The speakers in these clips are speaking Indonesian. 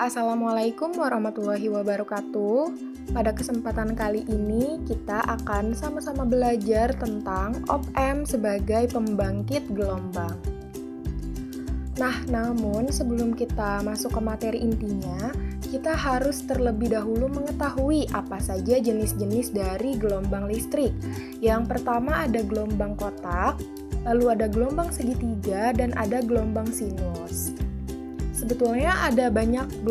Assalamualaikum warahmatullahi wabarakatuh. Pada kesempatan kali ini kita akan sama-sama belajar tentang op-amp sebagai pembangkit gelombang. Nah, namun sebelum kita masuk ke materi intinya, kita harus terlebih dahulu mengetahui apa saja jenis-jenis dari gelombang listrik. Yang pertama ada gelombang kotak, lalu ada gelombang segitiga, dan ada gelombang sinus. Sebetulnya ada banyak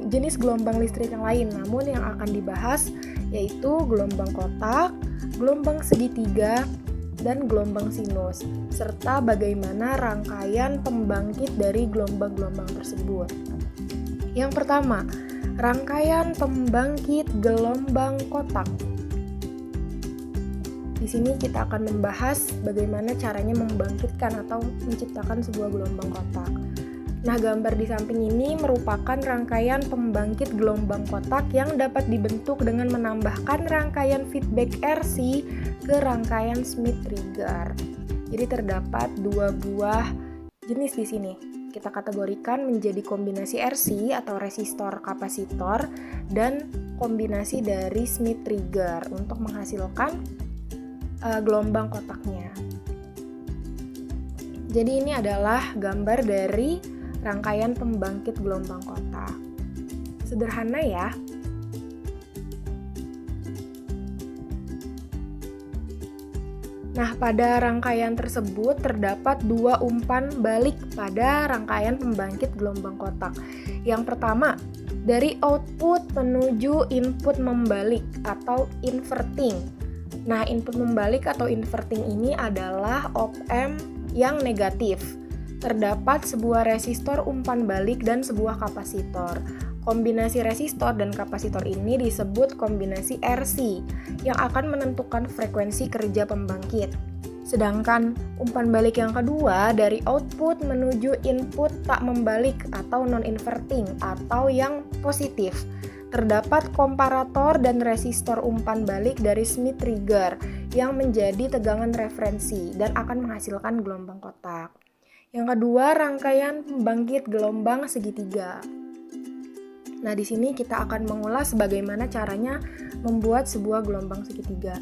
jenis gelombang listrik yang lain, namun yang akan dibahas yaitu gelombang kotak, gelombang segitiga, dan gelombang sinus, serta bagaimana rangkaian pembangkit dari gelombang-gelombang tersebut. Yang pertama, rangkaian pembangkit gelombang kotak. Di sini kita akan membahas bagaimana caranya membangkitkan atau menciptakan sebuah gelombang kotak. Nah, gambar di samping ini merupakan rangkaian pembangkit gelombang kotak yang dapat dibentuk dengan menambahkan rangkaian feedback RC ke rangkaian Schmitt trigger. Jadi terdapat dua buah jenis di sini. Kita kategorikan menjadi kombinasi RC atau resistor kapasitor dan kombinasi dari Schmitt trigger untuk menghasilkan gelombang kotaknya. Jadi ini adalah gambar dari rangkaian pembangkit gelombang kotak. Sederhana ya. Nah, pada rangkaian tersebut terdapat dua umpan balik pada rangkaian pembangkit gelombang kotak. Yang pertama, dari output menuju input membalik atau inverting. Nah, input membalik atau inverting ini adalah op-amp yang negatif. Terdapat sebuah resistor umpan balik dan sebuah kapasitor. Kombinasi resistor dan kapasitor ini disebut kombinasi RC yang akan menentukan frekuensi kerja pembangkit. Sedangkan umpan balik yang kedua dari output menuju input tak membalik atau non-inverting atau yang positif. Terdapat komparator dan resistor umpan balik dari Schmitt trigger yang menjadi tegangan referensi dan akan menghasilkan gelombang kotak. Yang kedua, rangkaian pembangkit gelombang segitiga. Nah, di sini kita akan mengulas bagaimana caranya membuat sebuah gelombang segitiga.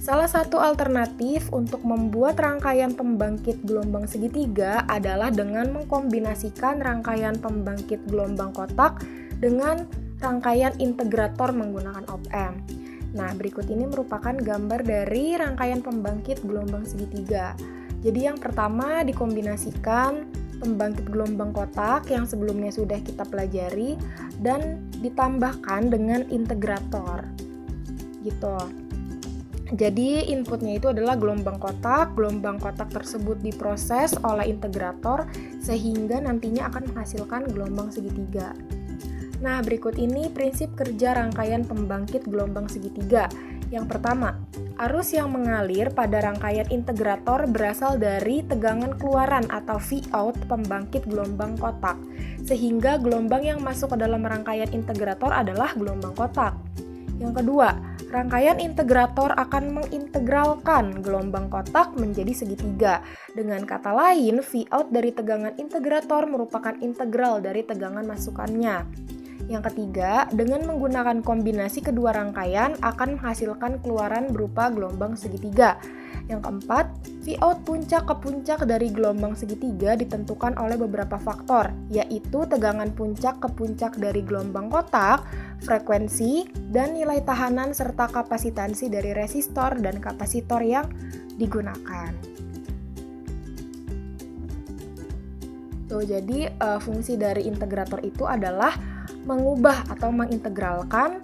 Salah satu alternatif untuk membuat rangkaian pembangkit gelombang segitiga adalah dengan mengkombinasikan rangkaian pembangkit gelombang kotak dengan rangkaian integrator menggunakan op-amp. Nah, berikut ini merupakan gambar dari rangkaian pembangkit gelombang segitiga. Jadi yang pertama dikombinasikan pembangkit gelombang kotak yang sebelumnya sudah kita pelajari dan ditambahkan dengan integrator. Gitu. Jadi inputnya itu adalah gelombang kotak tersebut diproses oleh integrator sehingga nantinya akan menghasilkan gelombang segitiga. Nah, berikut ini prinsip kerja rangkaian pembangkit gelombang segitiga. Yang pertama, arus yang mengalir pada rangkaian integrator berasal dari tegangan keluaran atau Vout pembangkit gelombang kotak, sehingga gelombang yang masuk ke dalam rangkaian integrator adalah gelombang kotak. Yang kedua, rangkaian integrator akan mengintegralkan gelombang kotak menjadi segitiga. Dengan kata lain, Vout dari tegangan integrator merupakan integral dari tegangan masukannya. Yang ketiga, dengan menggunakan kombinasi kedua rangkaian akan menghasilkan keluaran berupa gelombang segitiga. Yang keempat, Vout puncak ke puncak dari gelombang segitiga ditentukan oleh beberapa faktor, yaitu tegangan puncak ke puncak dari gelombang kotak, frekuensi, dan nilai tahanan serta kapasitansi dari resistor dan kapasitor yang digunakan. Jadi fungsi dari integrator itu adalah mengubah atau mengintegralkan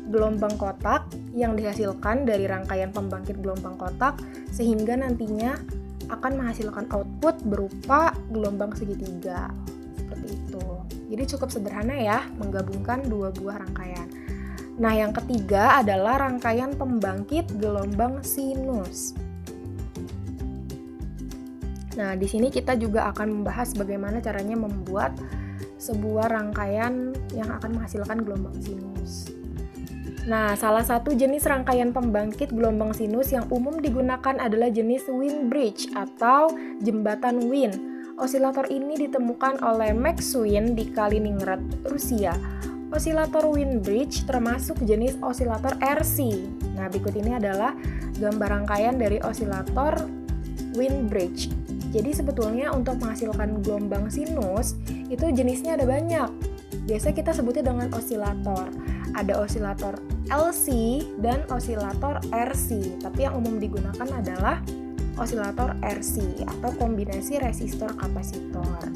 gelombang kotak yang dihasilkan dari rangkaian pembangkit gelombang kotak sehingga nantinya akan menghasilkan output berupa gelombang segitiga. Seperti itu. Jadi cukup sederhana ya menggabungkan dua buah rangkaian. Nah, yang ketiga adalah rangkaian pembangkit gelombang sinus. Nah, di sini kita juga akan membahas bagaimana caranya membuat sebuah rangkaian yang akan menghasilkan gelombang sinus. Nah, salah satu jenis rangkaian pembangkit gelombang sinus yang umum digunakan adalah jenis Wien bridge atau jembatan Wien. Osilator ini ditemukan oleh Max Wien di Kaliningrad, Rusia. Osilator Wien-Bridge termasuk jenis osilator RC. Nah, berikut ini adalah gambar rangkaian dari osilator Wien-Bridge. Jadi sebetulnya untuk menghasilkan gelombang sinus itu jenisnya ada banyak. Biasa kita sebutnya dengan osilator. Ada osilator LC dan osilator RC, tapi yang umum digunakan adalah osilator RC atau kombinasi resistor kapasitor.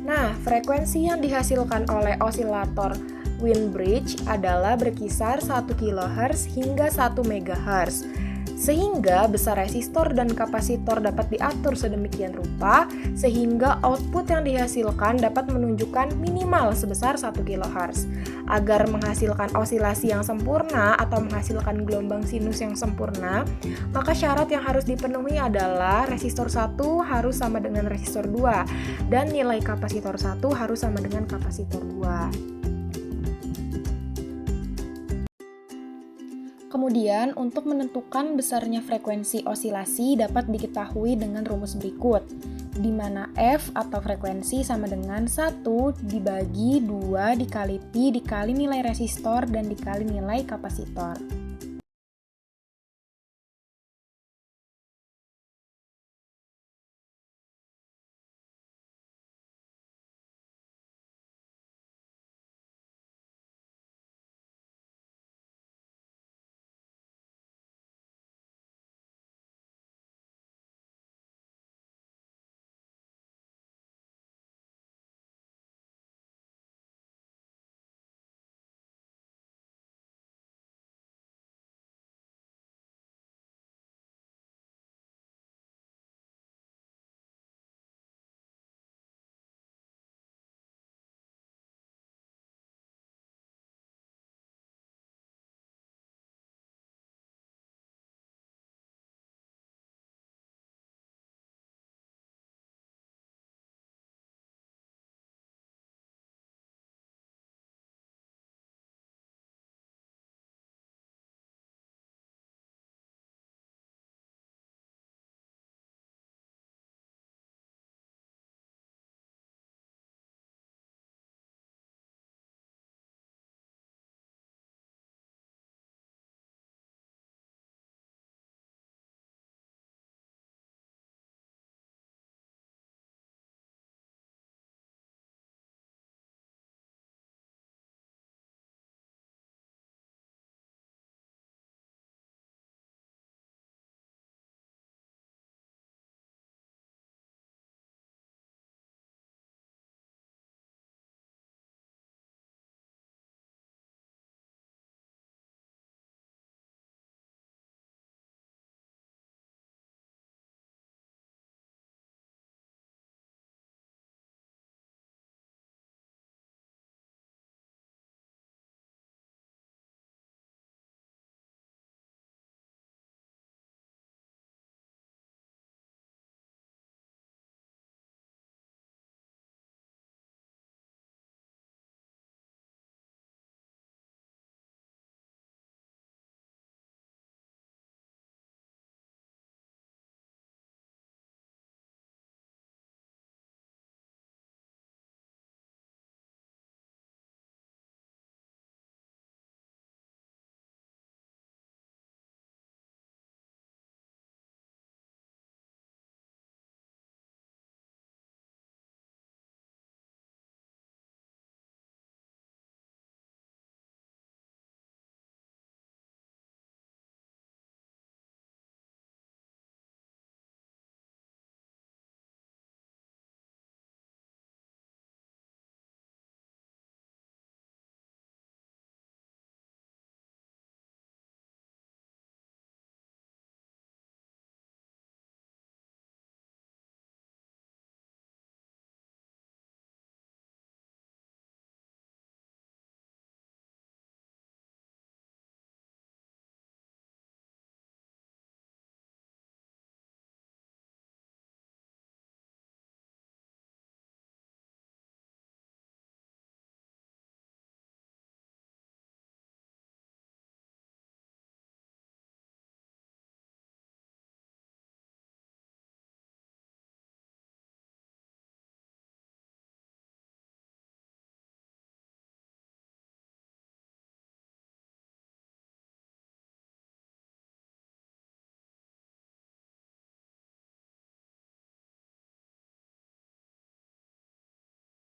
Nah, frekuensi yang dihasilkan oleh osilator Wien-Bridge adalah berkisar 1 kHz hingga 1 MHz. Sehingga besar resistor dan kapasitor dapat diatur sedemikian rupa sehingga output yang dihasilkan dapat menunjukkan minimal sebesar 1 kHz. Agar menghasilkan osilasi yang sempurna atau menghasilkan gelombang sinus yang sempurna, maka syarat yang harus dipenuhi adalah resistor 1 harus sama dengan resistor 2 dan nilai kapasitor 1 harus sama dengan kapasitor 2. Kemudian, untuk menentukan besarnya frekuensi osilasi dapat diketahui dengan rumus berikut, di mana F atau frekuensi sama dengan 1 dibagi 2 dikali Pi dikali nilai resistor dan dikali nilai kapasitor.